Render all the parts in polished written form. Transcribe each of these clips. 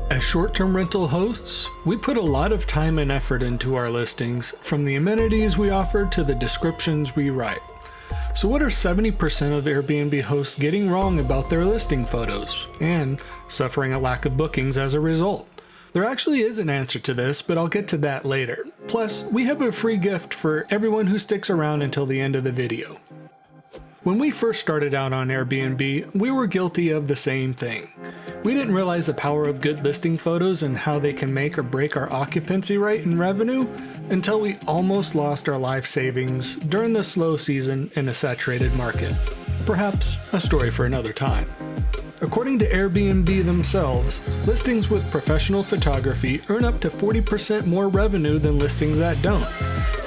As short-term rental hosts, we put a lot of time and effort into our listings, from the amenities we offer to the descriptions we write. So what are 70% of Airbnb hosts getting wrong about their listing photos, and suffering a lack of bookings as a result? There actually is an answer to this, but I'll get to that later. Plus, we have a free gift for everyone who sticks around until the end of the video. When we first started out on Airbnb, we were guilty of the same thing. We didn't realize the power of good listing photos and how they can make or break our occupancy rate and revenue until we almost lost our life savings during the slow season in a saturated market. Perhaps a story for another time. According to Airbnb themselves, listings with professional photography earn up to 40% more revenue than listings that don't.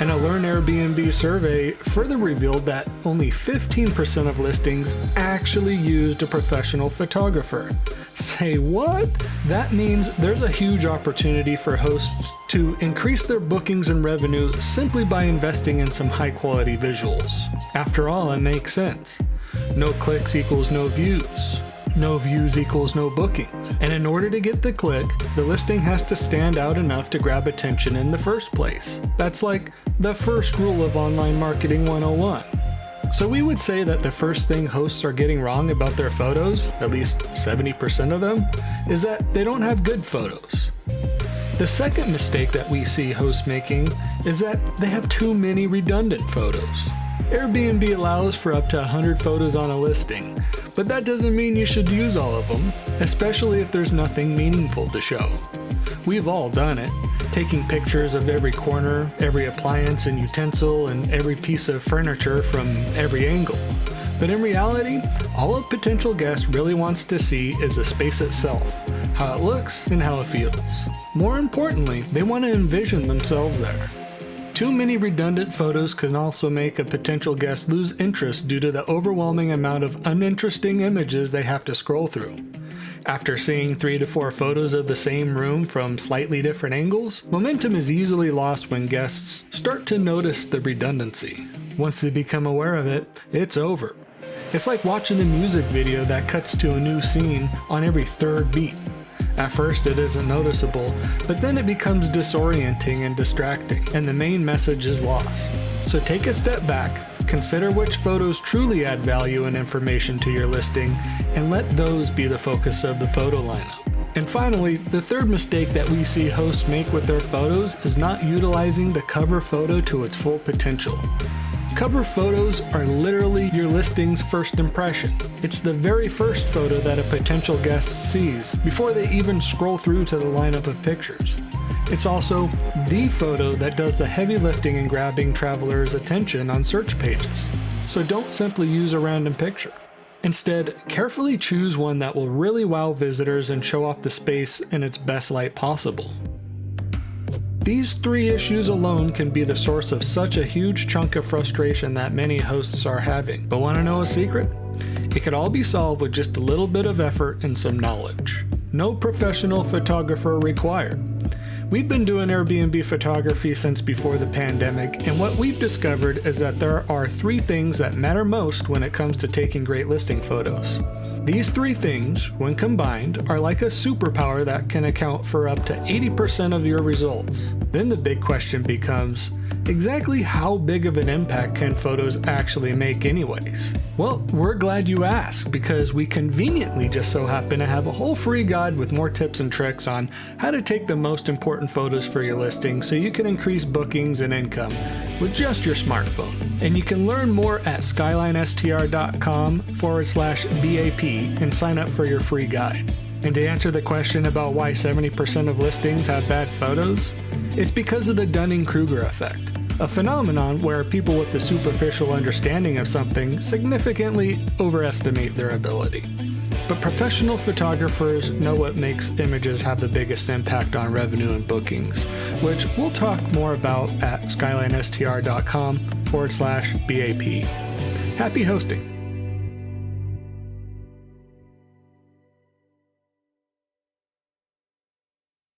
And a Learnairbnb survey further revealed that only 15% of listings actually used a professional photographer. Say what? That means there's a huge opportunity for hosts to increase their bookings and revenue simply by investing in some high-quality visuals. After all, it makes sense. No clicks equals no views. No views equals no bookings. And in order to get the click, the listing has to stand out enough to grab attention in the first place. That's like the first rule of online marketing 101. So we would say that the first thing hosts are getting wrong about their photos, at least 70% of them, is that they don't have good photos. The second mistake that we see hosts making is that they have too many redundant photos. Airbnb allows for up to 100 photos on a listing, but that doesn't mean you should use all of them, especially if there's nothing meaningful to show. We've all done it, taking pictures of every corner, every appliance and utensil, and every piece of furniture from every angle. But in reality, all a potential guest really wants to see is the space itself, how it looks and how it feels. More importantly, they want to envision themselves there. Too many redundant photos can also make a potential guest lose interest due to the overwhelming amount of uninteresting images they have to scroll through. After seeing 3 to 4 photos of the same room from slightly different angles, momentum is easily lost when guests start to notice the redundancy. Once they become aware of it, it's over. It's like watching a music video that cuts to a new scene on every third beat. At first it isn't noticeable, but then it becomes disorienting and distracting, and the main message is lost. So take a step back, consider which photos truly add value and information to your listing, and let those be the focus of the photo lineup. And finally, the third mistake that we see hosts make with their photos is not utilizing the cover photo to its full potential. Cover photos are literally your listing's first impression. It's the very first photo that a potential guest sees before they even scroll through to the lineup of pictures. It's also the photo that does the heavy lifting in grabbing travelers' attention on search pages. So don't simply use a random picture. Instead, carefully choose one that will really wow visitors and show off the space in its best light possible. These 3 issues alone can be the source of such a huge chunk of frustration that many hosts are having. But want to know a secret? It could all be solved with just a little bit of effort and some knowledge. No professional photographer required. We've been doing Airbnb photography since before the pandemic, and what we've discovered is that there are 3 things that matter most when it comes to taking great listing photos. These 3 things, when combined, are like a superpower that can account for up to 80% of your results. Then the big question becomes, exactly how big of an impact can photos actually make anyways? Well, we're glad you asked, because we conveniently just so happen to have a whole free guide with more tips and tricks on how to take the most important photos for your listing so you can increase bookings and income with just your smartphone. And you can learn more at skylinestr.com/BAP and sign up for your free guide. And to answer the question about why 70% of listings have bad photos, it's because of the Dunning-Kruger effect, a phenomenon where people with the superficial understanding of something significantly overestimate their ability. But professional photographers know what makes images have the biggest impact on revenue and bookings, which we'll talk more about at skylinestr.com/BAP. Happy hosting!